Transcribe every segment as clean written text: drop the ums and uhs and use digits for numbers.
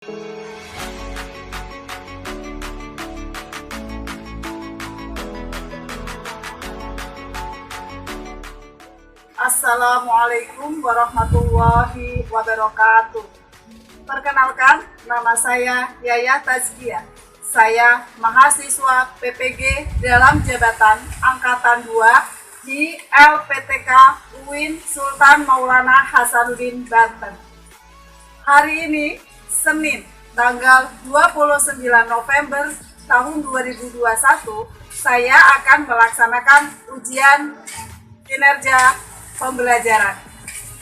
Assalamualaikum warahmatullahi wabarakatuh. Perkenalkan, nama saya Yaya Tazkiyah. Saya mahasiswa PPG dalam jabatan Angkatan 2 di LPTK UIN Sultan Maulana Hasanuddin Banten. Hari ini, Senin, tanggal 29 November tahun 2021, saya akan melaksanakan ujian kinerja pembelajaran.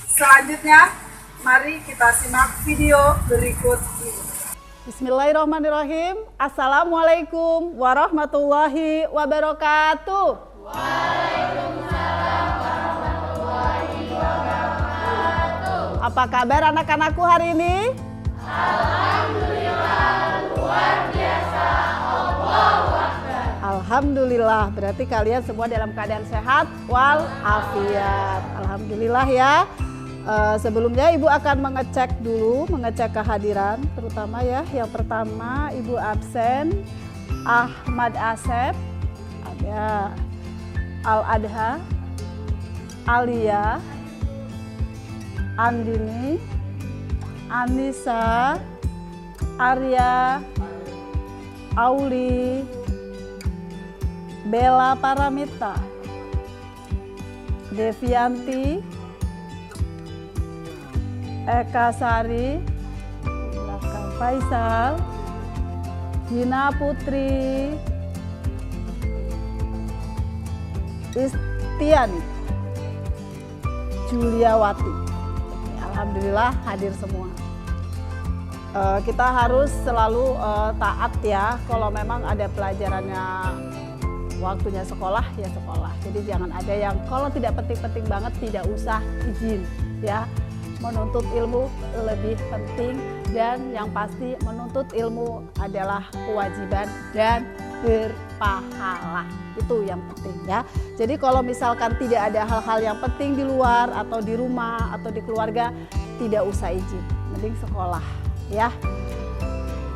Selanjutnya, mari kita simak video berikut ini. Bismillahirrahmanirrahim. Assalamualaikum warahmatullahi wabarakatuh. Waalaikumsalam warahmatullahi wabarakatuh. Apa kabar anak-anakku hari ini? Alhamdulillah, luar biasa. Allahu Akbar. Alhamdulillah, berarti kalian semua dalam keadaan sehat walafiat. Alhamdulillah ya. Sebelumnya Ibu akan mengecek kehadiran, terutama ya. Yang pertama Ibu absen Ahmad Asep, ada Al-Adha, Alia, Andini, Anissa, Arya, Auli, Bella Paramita, Devianti, Eka Sari, Faisal, Gina Putri, Istiani, Juliawati. Alhamdulillah hadir semua. Kita harus selalu taat ya, kalau memang ada pelajarannya waktunya sekolah ya sekolah. Jadi jangan ada yang kalau tidak penting-penting banget tidak usah izin ya. Menuntut ilmu lebih penting, dan yang pasti menuntut ilmu adalah kewajiban dan berpahala. Itu yang penting ya. Jadi kalau misalkan tidak ada hal-hal yang penting di luar atau di rumah atau di keluarga, tidak usah izin, mending sekolah ya.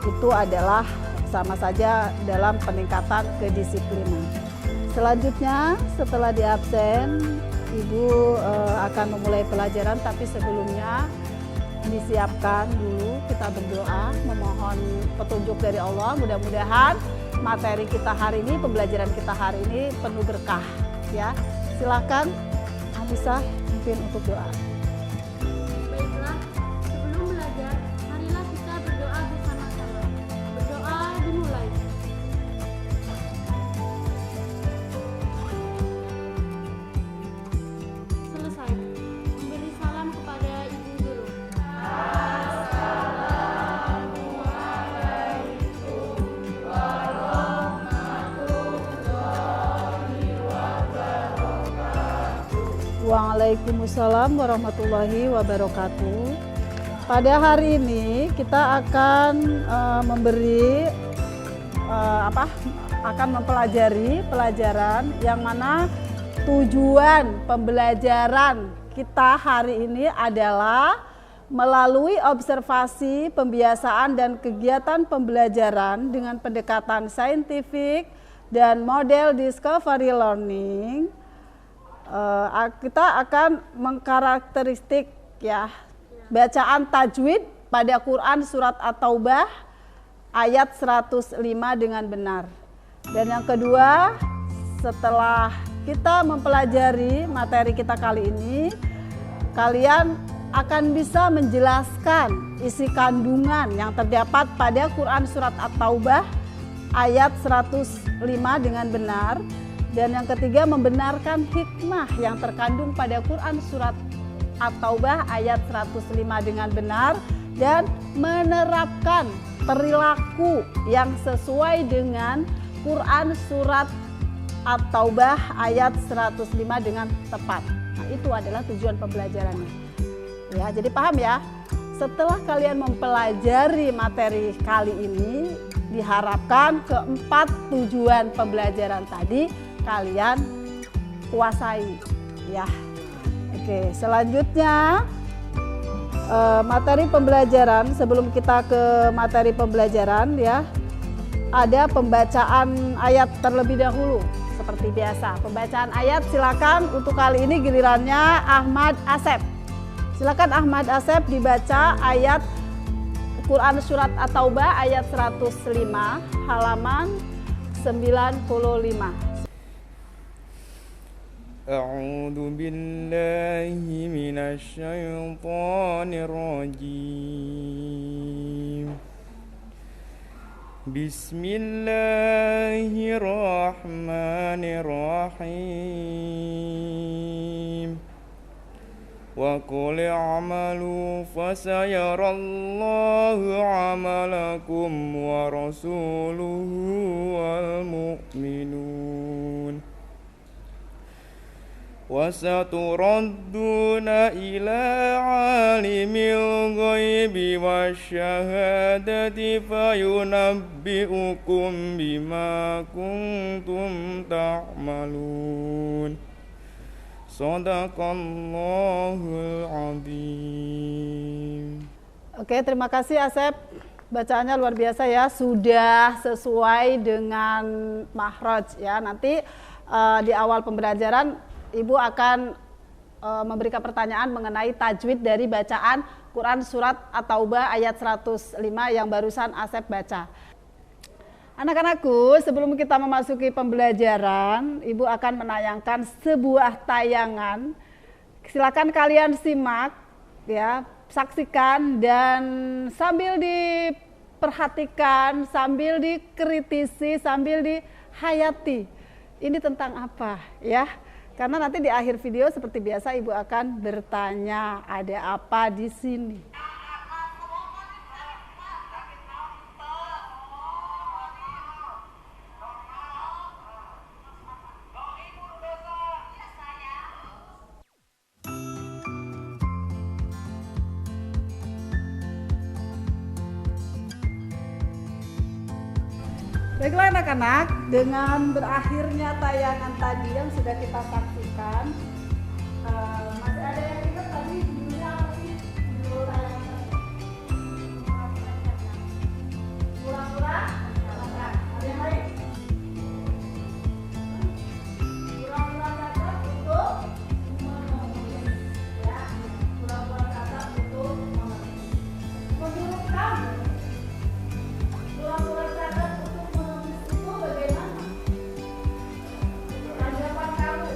Itu adalah sama saja dalam peningkatan kedisiplinan. Selanjutnya setelah di absen, Ibu akan memulai pelajaran, tapi sebelumnya disiapkan dulu, kita berdoa memohon petunjuk dari Allah. Mudah-mudahan materi kita hari ini, pembelajaran kita hari ini penuh berkah ya. Silakan Anissa pimpin untuk doa. Baiklah, sebelum belajar, marilah kita berdoa bersama-sama. Berdoa dimulai. Selesai. Memberi salam kepada Ibu Guru. Waalaikumsalam warahmatullahi wabarakatuh. Pada hari ini kita akan mempelajari pelajaran yang mana tujuan pembelajaran kita hari ini adalah melalui observasi, pembiasaan dan kegiatan pembelajaran dengan pendekatan saintifik dan model discovery learning. Kita akan mengkarakteristik ya bacaan tajwid pada Quran surat At-Taubah ayat 105 dengan benar. Dan yang kedua, setelah kita mempelajari materi kita kali ini, kalian akan bisa menjelaskan isi kandungan yang terdapat pada Quran surat At-Taubah ayat 105 dengan benar. Dan yang ketiga, membenarkan hikmah yang terkandung pada Quran surat At-Taubah ayat 105 dengan benar, dan menerapkan perilaku yang sesuai dengan Quran surat At-Taubah ayat 105 dengan tepat. Nah, itu adalah tujuan pembelajarannya. Ya, jadi paham ya? Setelah kalian mempelajari materi kali ini, diharapkan keempat tujuan pembelajaran tadi kalian kuasai ya. Oke, selanjutnya materi pembelajaran. Sebelum kita ke materi pembelajaran ya, ada pembacaan ayat terlebih dahulu seperti biasa. Pembacaan ayat silakan, untuk kali ini gilirannya Ahmad Asep. Silakan Ahmad Asep dibaca ayat Quran surat At-Taubah ayat 105 halaman 95. A'udzu billahi minasy syaithanir rajim. Bismillahirrahmanirrahim. Wa qul i'malu fasayarallahu 'amalakum wa rasuluhu wal mu'minun. وَسَتُرَدُّونَ إِلَى عَالِمِ الْغَيْبِ وَالشَّهَادَةِ فَيُنَبِّئُكُم بِمَا كُنتُمْ تَعْمَلُونَ. Shadaqallahul Azim. Oke, terima kasih Asep. Bacaannya luar biasa ya, sudah sesuai dengan makhraj ya. Nanti di awal pembelajaran Ibu akan memberikan pertanyaan mengenai tajwid dari bacaan Quran surat At-Taubah ayat 105 yang barusan Asep baca. Anak-anakku, sebelum kita memasuki pembelajaran, Ibu akan menayangkan sebuah tayangan. Silakan kalian simak ya, saksikan dan sambil diperhatikan, sambil dikritisi, sambil dihayati. Ini tentang apa ya? Karena nanti di akhir video seperti biasa Ibu akan bertanya, ada apa di sini? Baiklah anak-anak, dengan berakhirnya tayangan tadi yang sudah kita saksikan, masih ada yang ingat tadi judulnya apa sih? Judul tayangan tadi? Pura-pura? Ada yang lain? Pura-pura kata untuk memenuhi. Ya, pura-pura kata untuk memenuhi. Menurut kamu, pura-pura kata bagaimana? Tanggapan kamu?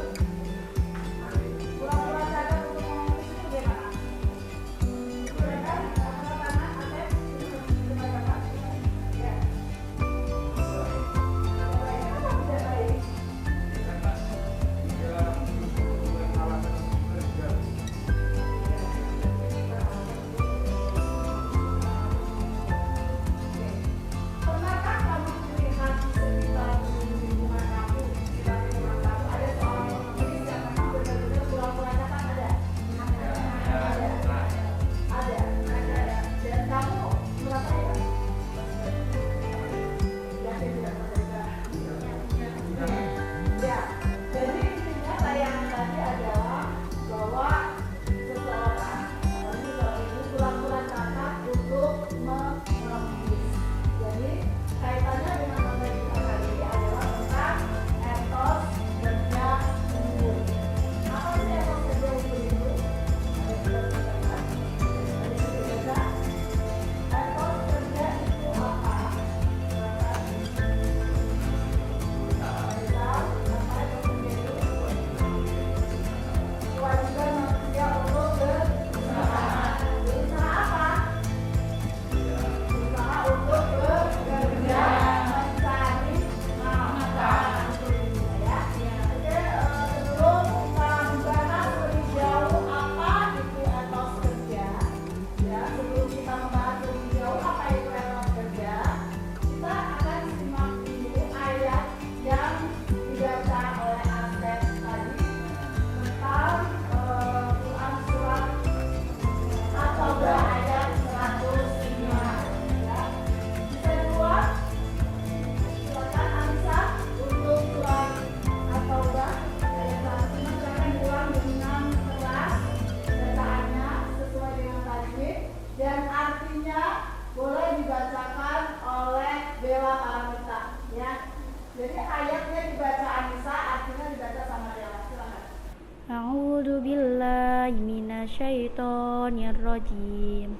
minasyaitonir rajim.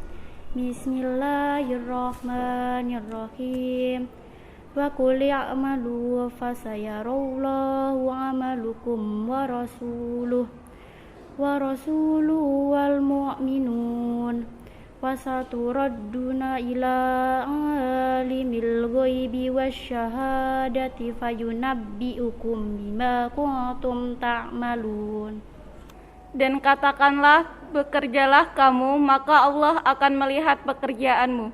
Bismillahirrahmanirrahim. Wa qul i'malu fasayarallahu 'amalukum wa rasuluhu wal mu'minun wasaturadduna ila alimil ghaibi wasyahadati fayunabbi'ukum bima kuntum ta'malun. Dan katakanlah, bekerjalah kamu, maka Allah akan melihat pekerjaanmu.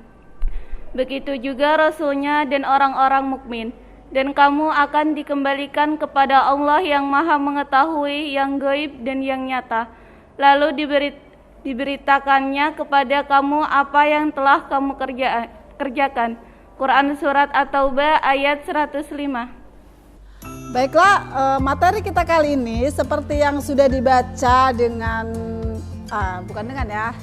Begitu juga Rasulnya dan orang-orang mukmin. Dan kamu akan dikembalikan kepada Allah yang maha mengetahui yang gaib dan yang nyata. Lalu diberitakannya kepada kamu apa yang telah kamu kerjakan. Quran Surat At-Taubah ayat 105. Baiklah, materi kita kali ini seperti yang sudah dibaca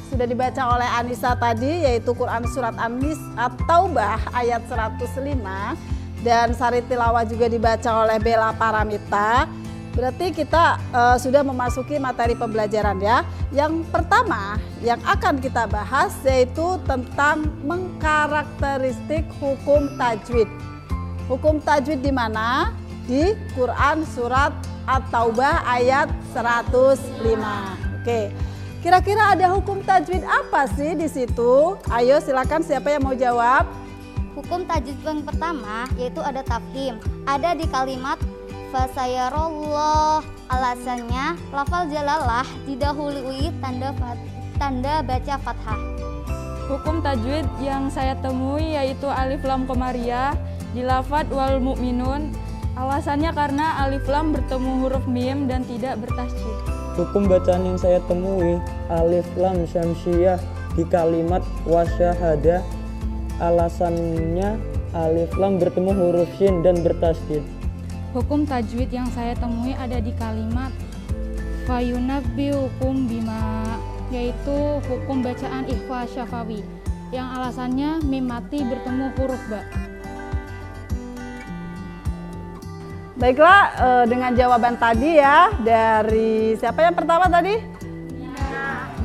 sudah dibaca oleh Anissa tadi, yaitu Quran Surat At-Taubah ayat 105, dan Sari Tilawah juga dibaca oleh Bella Paramita. Berarti kita sudah memasuki materi pembelajaran ya. Yang pertama yang akan kita bahas yaitu tentang mengkarakteristik hukum tajwid. Hukum tajwid di mana? Di Quran Surat At-Taubah ayat 105. Oke. Kira-kira ada hukum tajwid apa sih di situ? Ayo silakan, siapa yang mau jawab? Hukum tajwid yang pertama yaitu ada tafhim. Ada di kalimat fasayarallah. Alasannya lafal jalalah didahului tanda baca fathah. Hukum tajwid yang saya temui yaitu alif lam qamariyah di lafadz wal mu'minun. Alasannya karena alif lam bertemu huruf mim dan tidak bertasydid. Hukum bacaan yang saya temui alif lam syamsiyah di kalimat wasyahadah. Alasannya alif lam bertemu huruf shin dan bertasydid. Hukum tajwid yang saya temui ada di kalimat fayunabbi'ukum bima, yaitu hukum bacaan ikhfa syafawi yang alasannya mim mati bertemu huruf ba. Baiklah, dengan jawaban tadi ya dari siapa yang pertama tadi?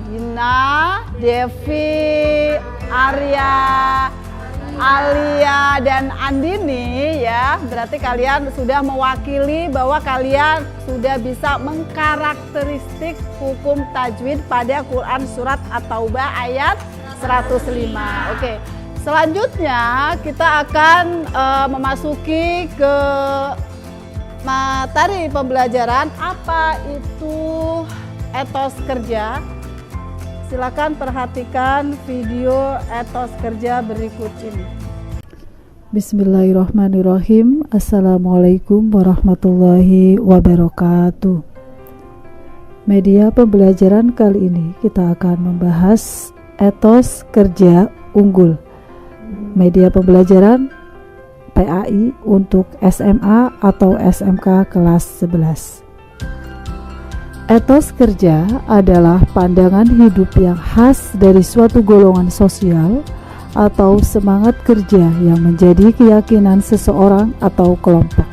Gina, Devi, Arya, Alia, dan Andini ya. Berarti kalian sudah mewakili bahwa kalian sudah bisa mengkarakteristik hukum tajwid pada Quran Surat At-Taubah ayat 105. Oke. Selanjutnya kita akan memasuki ke materi pembelajaran. Apa itu etos kerja? Silakan perhatikan video etos kerja berikut ini. Bismillahirrahmanirrahim. Assalamualaikum warahmatullahi wabarakatuh. Media pembelajaran kali ini kita akan membahas etos kerja unggul. Media pembelajaran PAI untuk SMA atau SMK kelas 11. Etos kerja adalah pandangan hidup yang khas dari suatu golongan sosial atau semangat kerja yang menjadi keyakinan seseorang atau kelompok.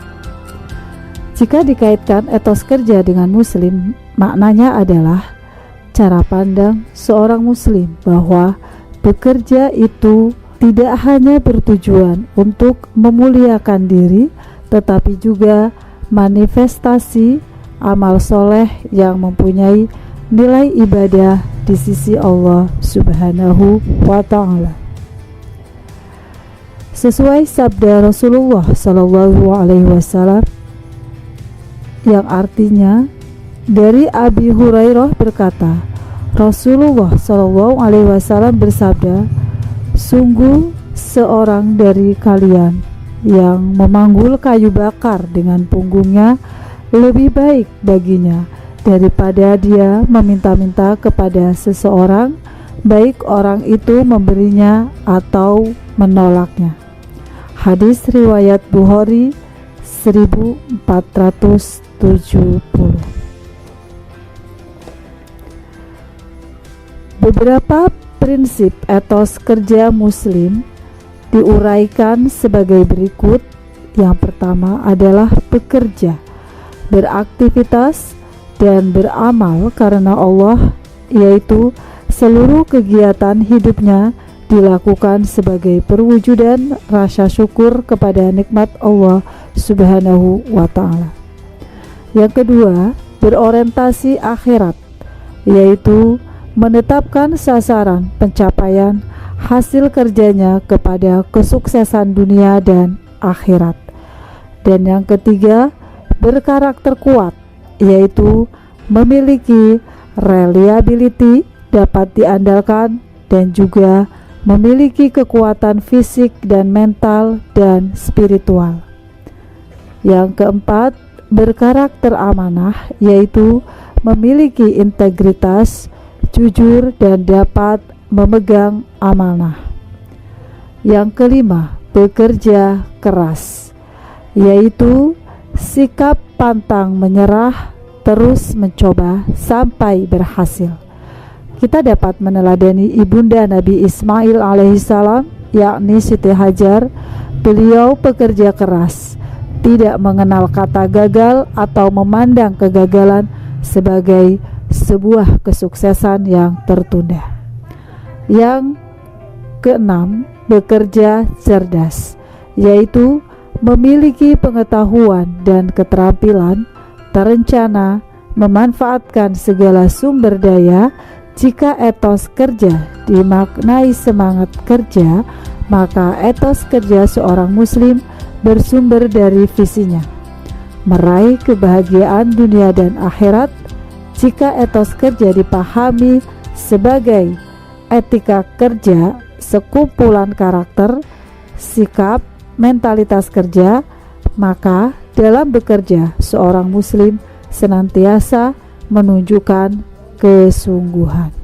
Jika dikaitkan etos kerja dengan muslim, maknanya adalah cara pandang seorang muslim bahwa bekerja itu tidak hanya bertujuan untuk memuliakan diri, tetapi juga manifestasi amal soleh yang mempunyai nilai ibadah di sisi Allah Subhanahu wa Ta'ala. Sesuai sabda Rasulullah Sallallahu Alaihi Wasallam yang artinya, dari Abi Hurairah berkata, Rasulullah Sallallahu Alaihi Wasallam bersabda, sungguh seorang dari kalian yang memanggul kayu bakar dengan punggungnya lebih baik baginya daripada dia meminta-minta kepada seseorang, baik orang itu memberinya atau menolaknya. Hadis riwayat Bukhari 1470. Beberapa prinsip etos kerja muslim diuraikan sebagai berikut. Yang pertama adalah bekerja, beraktivitas dan beramal karena Allah. yaitu seluruh kegiatan hidupnya dilakukan sebagai perwujudan rasa syukur kepada nikmat Allah Subhanahu wa Ta'ala. Yang kedua, berorientasi akhirat, yaitu menetapkan sasaran pencapaian hasil kerjanya kepada kesuksesan dunia dan akhirat. Dan yang ketiga, berkarakter kuat, yaitu memiliki reliability, dapat diandalkan, dan juga memiliki kekuatan fisik dan mental dan spiritual. Yang keempat, berkarakter amanah, yaitu memiliki integritas, jujur, dan dapat memegang amanah. Yang kelima, bekerja keras, yaitu sikap pantang menyerah, terus mencoba sampai berhasil. Kita dapat meneladani ibunda Nabi Ismail alaihissalam, yakni Siti Hajar. Beliau pekerja keras, tidak mengenal kata gagal atau memandang kegagalan sebagai sebuah kesuksesan yang tertunda. Yang keenam, bekerja cerdas, yaitu memiliki pengetahuan dan keterampilan terencana, memanfaatkan segala sumber daya. Jika etos kerja dimaknai semangat kerja, maka etos kerja seorang muslim bersumber dari visinya meraih kebahagiaan dunia dan akhirat. Jika etos kerja dipahami sebagai etika kerja, sekumpulan karakter, sikap, mentalitas kerja, maka dalam bekerja seorang muslim senantiasa menunjukkan kesungguhan.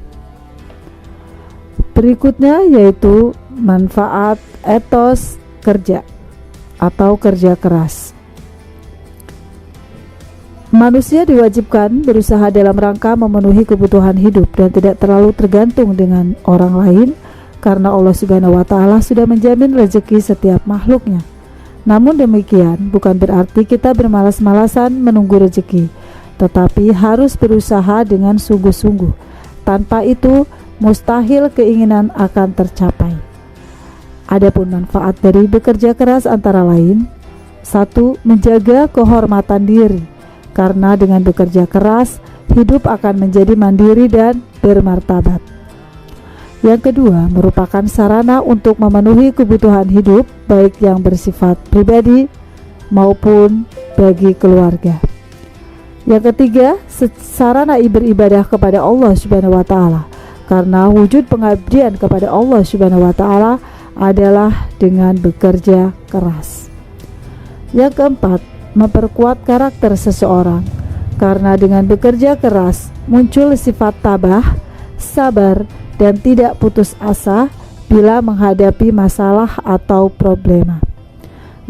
Berikutnya yaitu manfaat etos kerja atau kerja keras. Manusia diwajibkan berusaha dalam rangka memenuhi kebutuhan hidup dan tidak terlalu tergantung dengan orang lain, karena Allah Subhanahu wa Ta'ala sudah menjamin rezeki setiap makhluknya. Namun demikian bukan berarti kita bermalas-malasan menunggu rezeki, tetapi harus berusaha dengan sungguh-sungguh. Tanpa itu mustahil keinginan akan tercapai. Adapun manfaat dari bekerja keras antara lain: 1. Menjaga kehormatan diri, karena dengan bekerja keras hidup akan menjadi mandiri dan bermartabat. Yang kedua, merupakan sarana untuk memenuhi kebutuhan hidup, baik yang bersifat pribadi maupun bagi keluarga. Yang ketiga, sarana beribadah kepada Allah Subhanahu wa Ta'ala, karena wujud pengabdian kepada Allah Subhanahu wa Ta'ala adalah dengan bekerja keras. Yang keempat, memperkuat karakter seseorang, karena dengan bekerja keras muncul sifat tabah, sabar, dan tidak putus asa bila menghadapi masalah atau problema.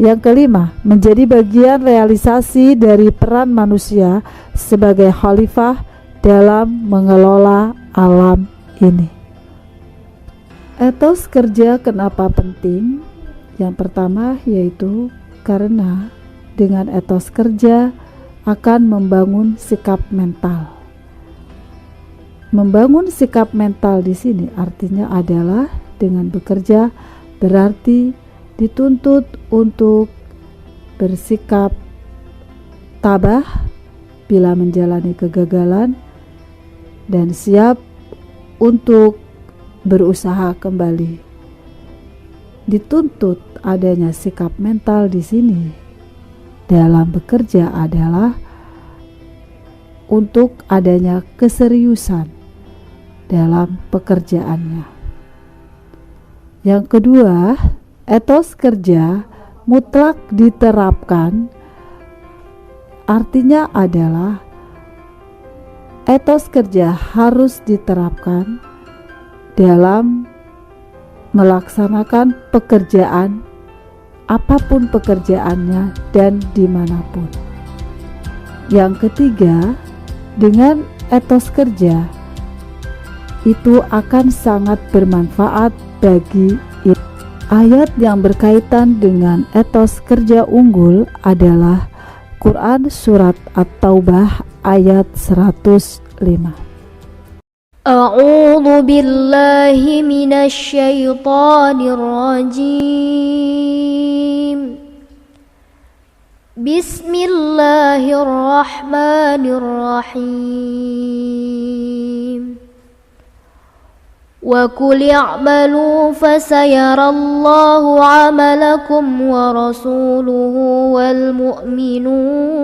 Yang kelima, menjadi bagian realisasi dari peran manusia sebagai khalifah dalam mengelola alam ini. Etos kerja kenapa penting? Yang pertama yaitu karena dengan etos kerja akan membangun sikap mental. Membangun sikap mental di sini artinya adalah dengan bekerja berarti dituntut untuk bersikap tabah bila menjalani kegagalan dan siap untuk berusaha kembali. Dituntut adanya sikap mental di sini dalam bekerja adalah untuk adanya keseriusan dalam pekerjaannya. Yang kedua, etos kerja mutlak diterapkan artinya adalah etos kerja harus diterapkan dalam melaksanakan pekerjaan apapun pekerjaannya dan dimanapun. Yang ketiga, dengan etos kerja itu akan sangat bermanfaat bagi ayat yang berkaitan dengan etos kerja unggul adalah Quran Surat At-Taubah ayat 105. أعوذ بالله من الشيطان الرجيم بسم الله الرحمن الرحيم وقل اعملوا فسيرى الله عملكم ورسوله والمؤمنون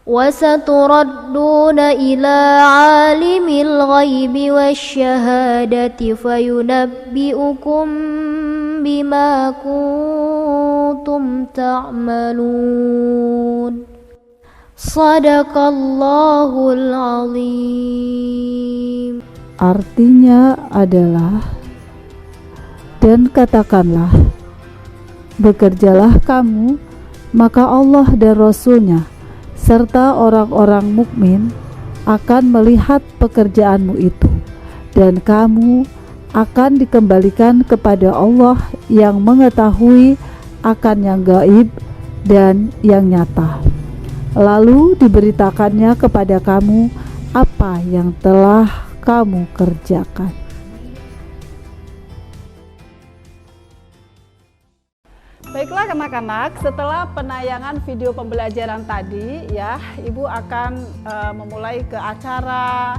وستردون إلى عالم الغيب والشهادة فينبئكم بما كنتم تعملون Sadaqallahul azim. Artinya adalah, dan katakanlah, bekerjalah kamu, maka Allah dan Rasul-Nya serta orang-orang mukmin akan melihat pekerjaanmu itu, dan kamu akan dikembalikan kepada Allah yang mengetahui akan yang gaib dan yang nyata. Lalu diberitakannya kepada kamu apa yang telah kamu kerjakan. Baiklah anak-anak, setelah penayangan video pembelajaran tadi ya, Ibu akan memulai ke acara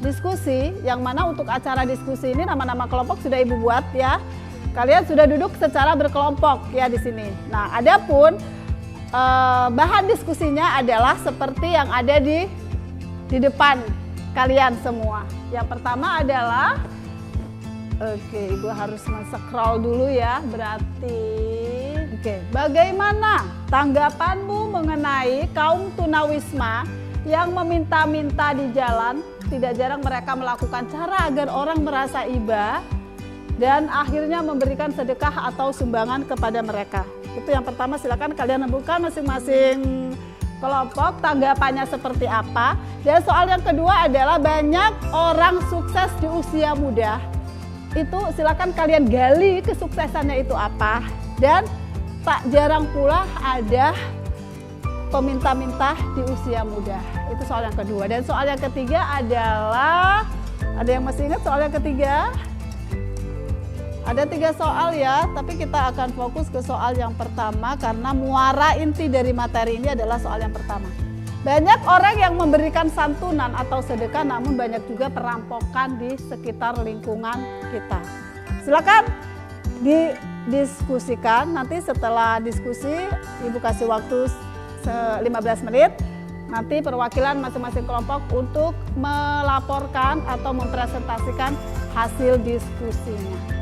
diskusi, yang mana untuk acara diskusi ini nama-nama kelompok sudah Ibu buat ya. Kalian sudah duduk secara berkelompok ya di sini. Nah, adapun bahan diskusinya adalah seperti yang ada di depan kalian semua. Yang pertama adalah, Ibu harus men-scroll dulu ya, berarti bagaimana tanggapanmu mengenai kaum tunawisma yang meminta-minta di jalan? Tidak jarang mereka melakukan cara agar orang merasa iba dan akhirnya memberikan sedekah atau sumbangan kepada mereka. Itu yang pertama, silakan kalian buka masing-masing kelompok tanggapannya seperti apa. Dan soal yang kedua adalah banyak orang sukses di usia muda. Itu silakan kalian gali kesuksesannya itu apa. Dan tak jarang pula ada peminta-minta di usia muda. Itu soal yang kedua. Dan soal yang ketiga adalah, ada yang masih ingat soal yang ketiga? Ada 3 soal ya, tapi kita akan fokus ke soal yang pertama karena muara inti dari materi ini adalah soal yang pertama. Banyak orang yang memberikan santunan atau sedekah, namun banyak juga perampokan di sekitar lingkungan kita. Silakan didiskusikan, nanti setelah diskusi Ibu kasih waktu 15 menit. Nanti perwakilan masing-masing kelompok untuk melaporkan atau mempresentasikan hasil diskusinya.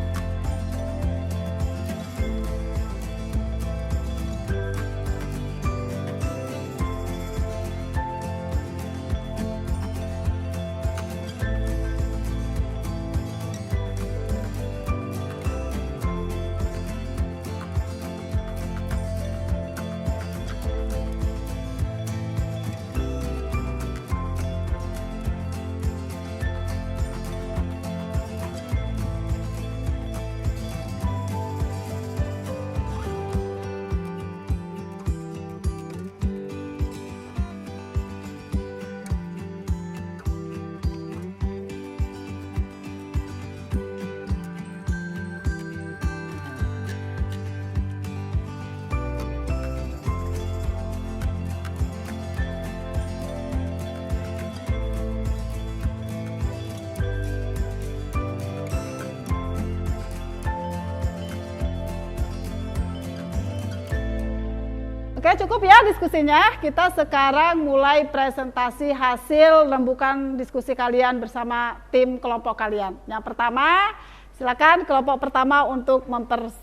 Oke, cukup ya diskusinya. Kita sekarang mulai presentasi hasil rembukan diskusi kalian bersama tim kelompok kalian. Yang pertama, silakan kelompok pertama untuk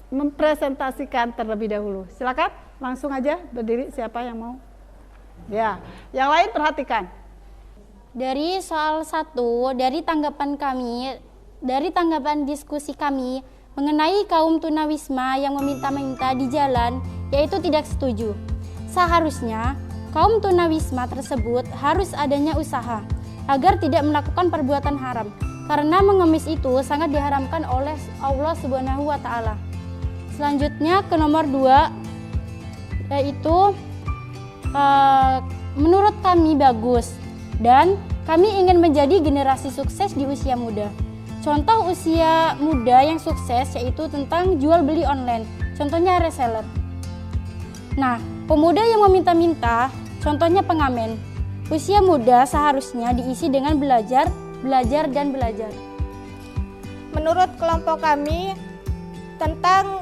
mempresentasikan terlebih dahulu. Silakan, langsung aja berdiri siapa yang mau. Ya, yang lain perhatikan. Dari soal 1, dari tanggapan diskusi kami mengenai kaum tunawisma yang meminta-minta di jalan, yaitu tidak setuju. Seharusnya kaum tunawisma tersebut harus adanya usaha agar tidak melakukan perbuatan haram, karena mengemis itu sangat diharamkan oleh Allah Subhanahu wa Ta'ala. Selanjutnya ke nomor 2, yaitu menurut kami bagus Dan kami ingin menjadi generasi sukses di usia muda. Contoh usia muda yang sukses yaitu tentang jual beli online, contohnya reseller. Nah, pemuda yang meminta-minta, contohnya pengamen. Usia muda seharusnya diisi dengan belajar, dan belajar. Menurut kelompok kami, tentang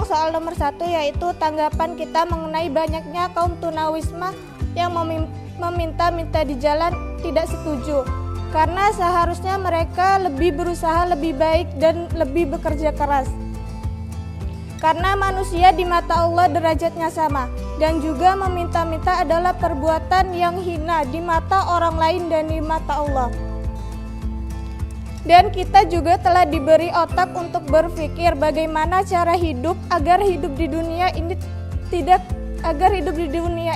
soal nomor 1 yaitu tanggapan kita mengenai banyaknya kaum tunawisma yang meminta-minta di jalan tidak setuju. Karena seharusnya mereka lebih berusaha lebih baik dan lebih bekerja keras. Karena manusia di mata Allah derajatnya sama, dan juga meminta-minta adalah perbuatan yang hina di mata orang lain dan di mata Allah. Dan kita juga telah diberi otak untuk berpikir bagaimana cara hidup agar hidup di dunia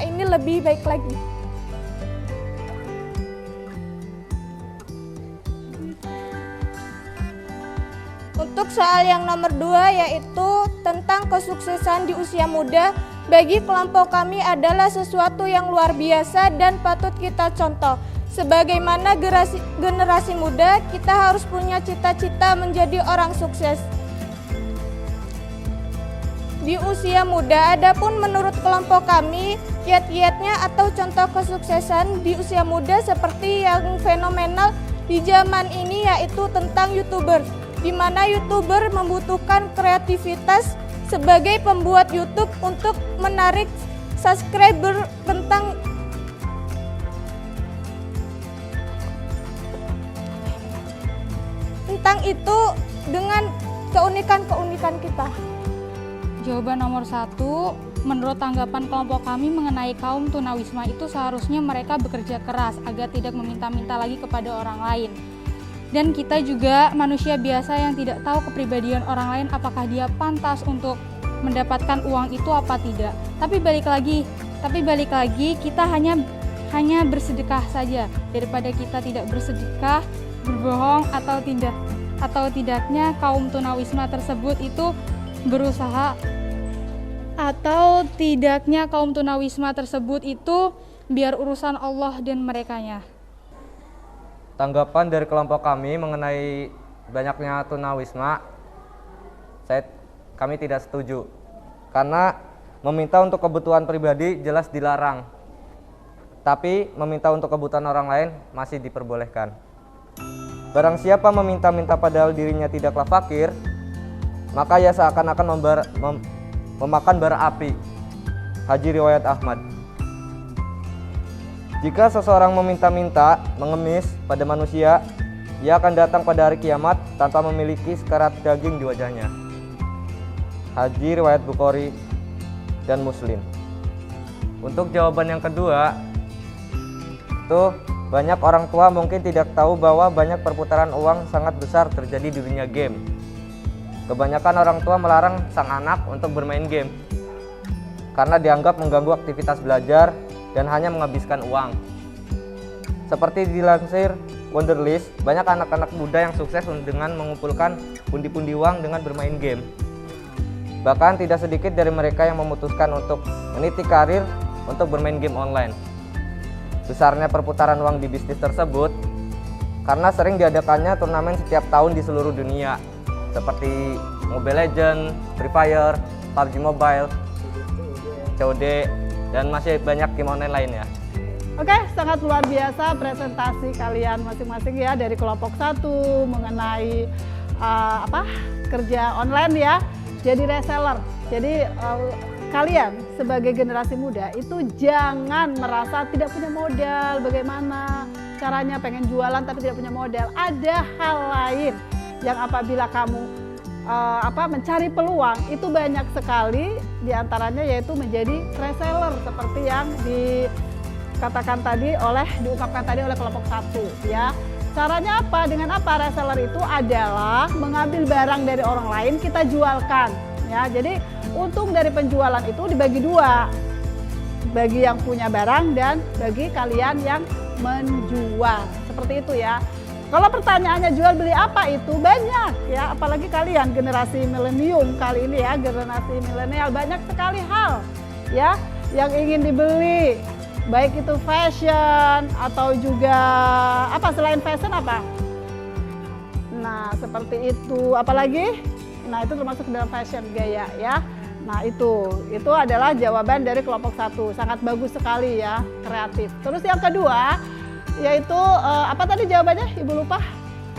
ini lebih baik lagi. Untuk soal yang nomor 2 yaitu tentang kesuksesan di usia muda, bagi kelompok kami adalah sesuatu yang luar biasa dan patut kita contoh. Sebagaimana generasi muda, kita harus punya cita-cita menjadi orang sukses di usia muda. Adapun menurut kelompok kami, kiat-kiatnya atau contoh kesuksesan di usia muda seperti yang fenomenal di zaman ini yaitu tentang YouTuber, di mana YouTuber membutuhkan kreativitas sebagai pembuat YouTube untuk menarik subscriber tentang itu dengan keunikan-keunikan kita. Jawaban nomor 1, menurut tanggapan kelompok kami mengenai kaum tunawisma itu seharusnya mereka bekerja keras agar tidak meminta-minta lagi kepada orang lain. Dan kita juga manusia biasa yang tidak tahu kepribadian orang lain apakah dia pantas untuk mendapatkan uang itu apa tidak. Tapi balik lagi kita hanya bersedekah saja daripada kita tidak bersedekah, berbohong atau tidaknya kaum tunawisma tersebut itu berusaha biar urusan Allah dan merekanya. Tanggapan dari kelompok kami mengenai banyaknya tunawisma, kami tidak setuju. Karena meminta untuk kebutuhan pribadi jelas dilarang. Tapi meminta untuk kebutuhan orang lain masih diperbolehkan. Barang siapa meminta-minta padahal dirinya tidaklah fakir, maka ia seakan-akan memakan bara api. Haji riwayat Ahmad. Jika seseorang meminta-minta, mengemis pada manusia, ia akan datang pada hari kiamat tanpa memiliki sekerat daging di wajahnya. Haji riwayat Bukhari dan Muslim. Untuk jawaban yang kedua, itu banyak orang tua mungkin tidak tahu bahwa banyak perputaran uang sangat besar terjadi di dunia game. Kebanyakan orang tua melarang sang anak untuk bermain game karena dianggap mengganggu aktivitas belajar dan hanya menghabiskan uang. Seperti dilansir Wonderlist, banyak anak-anak muda yang sukses dengan mengumpulkan pundi-pundi uang dengan bermain game. Bahkan tidak sedikit dari mereka yang memutuskan untuk meniti karir untuk bermain game online. Besarnya perputaran uang di bisnis tersebut karena sering diadakannya turnamen setiap tahun di seluruh dunia seperti Mobile Legends, Free Fire, PUBG Mobile, COD, dan masih banyak game online lainnya. Oke, sangat luar biasa presentasi kalian masing-masing ya dari kelompok 1 mengenai kerja online ya, jadi reseller. Jadi kalian sebagai generasi muda itu jangan merasa tidak punya modal, bagaimana caranya pengen jualan tapi tidak punya modal. Ada hal lain yang apabila kamu mencari peluang itu banyak sekali, diantaranya yaitu menjadi reseller seperti yang diungkapkan tadi oleh kelompok 1 ya. Caranya apa? Dengan apa? Reseller itu adalah mengambil barang dari orang lain kita jualkan ya. Jadi untung dari penjualan itu dibagi 2, bagi yang punya barang dan bagi kalian yang menjual, seperti itu ya. Kalau pertanyaannya jual beli apa itu banyak ya, apalagi kalian generasi milenium kali ini ya, generasi milenial banyak sekali hal ya yang ingin dibeli baik itu fashion atau juga apa selain fashion apa? Nah, seperti itu. Apalagi? Nah, itu termasuk dalam fashion gaya ya. Nah, itu adalah jawaban dari kelompok 1. Sangat bagus sekali ya, kreatif. Terus yang kedua yaitu apa tadi jawabannya? Ibu lupa.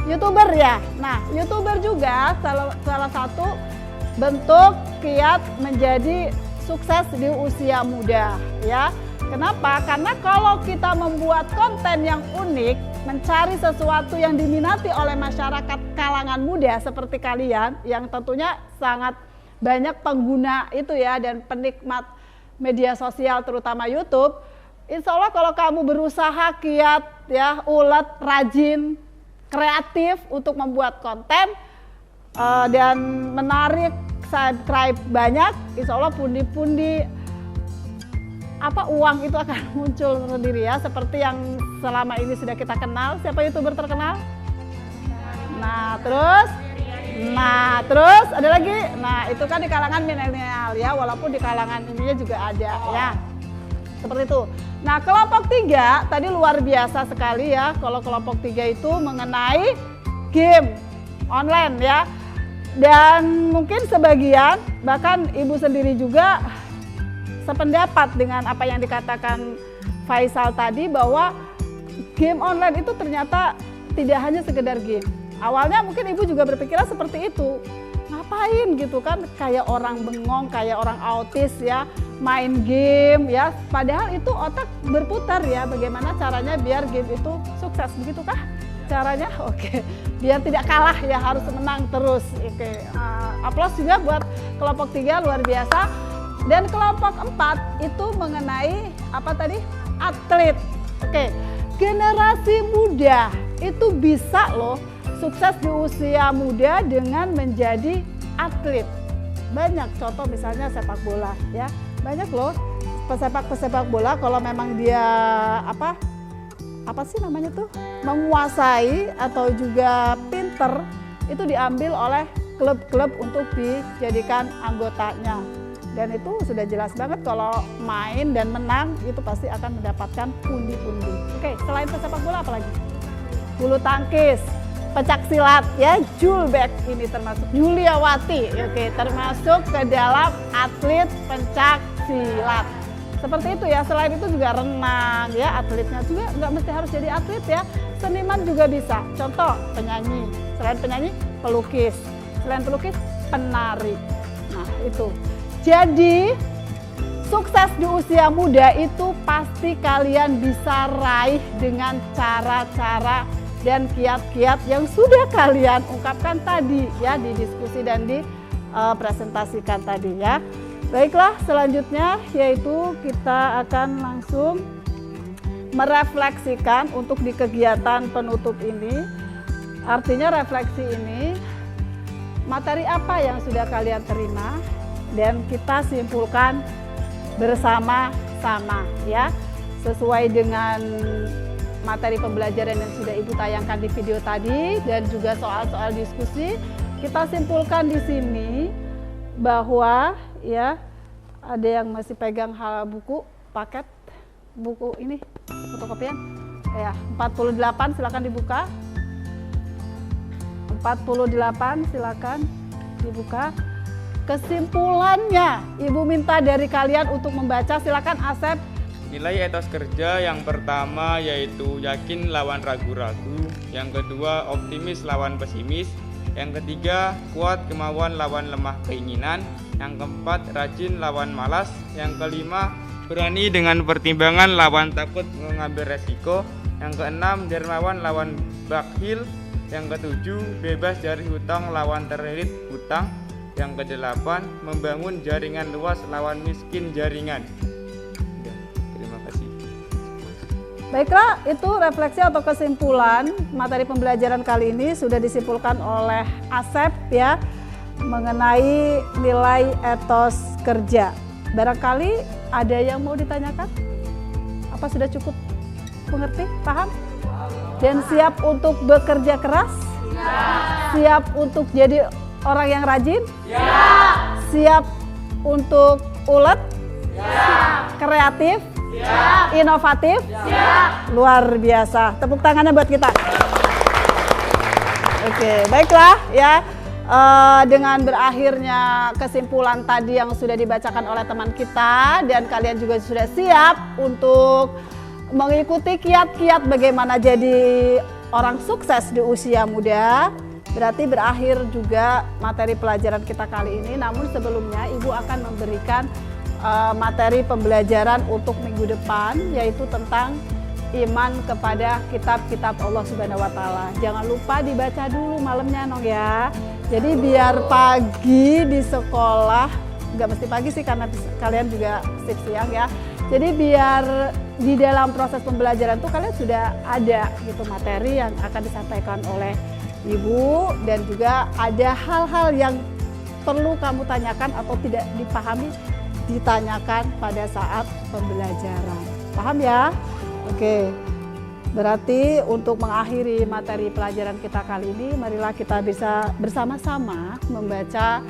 YouTuber ya. Nah, YouTuber juga salah satu bentuk kiat menjadi sukses di usia muda ya. Kenapa? Karena kalau kita membuat konten yang unik, mencari sesuatu yang diminati oleh masyarakat kalangan muda seperti kalian yang tentunya sangat banyak pengguna itu ya dan penikmat media sosial terutama YouTube. Insya Allah kalau kamu berusaha kiat ya, ulet, rajin, kreatif untuk membuat konten dan menarik subscribe banyak, insya Allah pundi-pundi uang itu akan muncul sendiri ya, seperti yang selama ini sudah kita kenal. Siapa YouTuber terkenal? Nah terus ada lagi. Nah, itu kan di kalangan milenial ya, walaupun di kalangan ininya juga ada ya. Seperti itu. Nah, kelompok 3 tadi luar biasa sekali ya. Kalau kelompok 3 itu mengenai game online ya. Dan mungkin sebagian, bahkan ibu sendiri juga sependapat dengan apa yang dikatakan Faisal tadi, bahwa game online itu ternyata tidak hanya sekedar game. Awalnya mungkin ibu juga berpikiran seperti itu. Ngapain gitu kan, kayak orang bengong, kayak orang autis ya, main game ya. Padahal itu otak berputar ya, bagaimana caranya biar game itu sukses, begitukah caranya? Oke. Biar tidak kalah ya, harus menang terus. Oke. Aplaus juga buat kelompok 3, luar biasa. Dan kelompok 4 itu mengenai apa tadi? Atlet. Oke. Generasi muda itu bisa loh sukses di usia muda dengan menjadi atlet. Banyak contoh misalnya sepak bola ya. Banyak loh pesepak bola kalau memang dia apa sih namanya tuh, menguasai atau juga pinter, itu diambil oleh klub-klub untuk dijadikan anggotanya. Dan itu sudah jelas banget kalau main dan menang itu pasti akan mendapatkan pundi-pundi. Oke, selain pesepak bola apa lagi? Bulu tangkis, pencak silat ya, Julbek ini termasuk Yuliawati. Oke, termasuk ke dalam atlet pencak silat. Seperti itu ya. Selain itu juga renang ya, atletnya juga nggak mesti harus jadi atlet ya. Seniman juga bisa. Contoh penyanyi. Selain penyanyi, pelukis. Selain pelukis, penari. Nah itu. Jadi sukses di usia muda itu pasti kalian bisa raih dengan cara-cara dan kiat-kiat yang sudah kalian ungkapkan tadi ya, di diskusi dan di presentasikan tadi ya. Baiklah, selanjutnya yaitu kita akan langsung merefleksikan untuk di kegiatan penutup ini. Artinya refleksi ini, materi apa yang sudah kalian terima dan kita simpulkan bersama-sama ya, sesuai dengan materi pembelajaran yang sudah ibu tayangkan di video tadi dan juga soal-soal diskusi. Kita simpulkan di sini bahwa ya, ada yang masih pegang buku paket buku ini fotokopian ya, 48 silakan dibuka. 48 silakan dibuka. Kesimpulannya ibu minta dari kalian untuk membaca, silakan Asep. Nilai etos kerja yang pertama yaitu yakin lawan ragu-ragu, yang kedua optimis lawan pesimis, yang ketiga kuat kemauan lawan lemah keinginan, yang keempat rajin lawan malas, yang kelima berani dengan pertimbangan lawan takut mengambil resiko, yang keenam dermawan lawan bakhil, yang ketujuh bebas dari hutang lawan terlilit hutang, yang kedelapan membangun jaringan luas lawan miskin jaringan. Baiklah, itu refleksi atau kesimpulan materi pembelajaran kali ini sudah disimpulkan oleh Asep ya, mengenai nilai etos kerja. Barangkali ada yang mau ditanyakan? Apa sudah cukup mengerti, paham? Dan siap untuk bekerja keras? Ya. Siap untuk jadi orang yang rajin? Ya. Siap untuk ulet? Kreatif? Inovatif? Luar biasa. Tepuk tangannya buat kita. Oke, baiklah ya. Dengan berakhirnya kesimpulan tadi yang sudah dibacakan oleh teman kita dan kalian juga sudah siap untuk mengikuti kiat-kiat bagaimana jadi orang sukses di usia muda. Berarti berakhir juga materi pelajaran kita kali ini. Namun sebelumnya Ibu akan memberikan materi pembelajaran untuk minggu depan, yaitu tentang iman kepada kitab-kitab Allah Subhanahu wa Ta'ala. Jangan lupa dibaca dulu malamnya Nong ya. Jadi biar pagi di sekolah, nggak mesti pagi sih karena kalian juga shift siang ya. Jadi biar di dalam proses pembelajaran tuh kalian sudah ada gitu materi yang akan disampaikan oleh Ibu, dan juga ada hal-hal yang perlu kamu tanyakan atau tidak dipahami ditanyakan pada saat pembelajaran. Paham ya? Oke. Berarti untuk mengakhiri materi pelajaran kita kali ini, marilah kita bisa bersama-sama membaca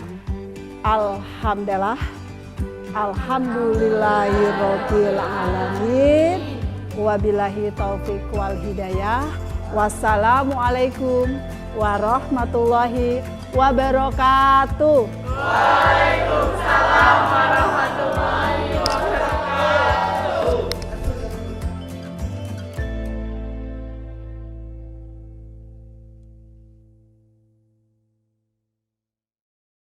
Alhamdulillahirabbil alamin wabillahi taufiq wal hidayah. Wassalamualaikum warahmatullahi wabarakatuh. Waalaikumsalam warahmatullahi wabarakatuh.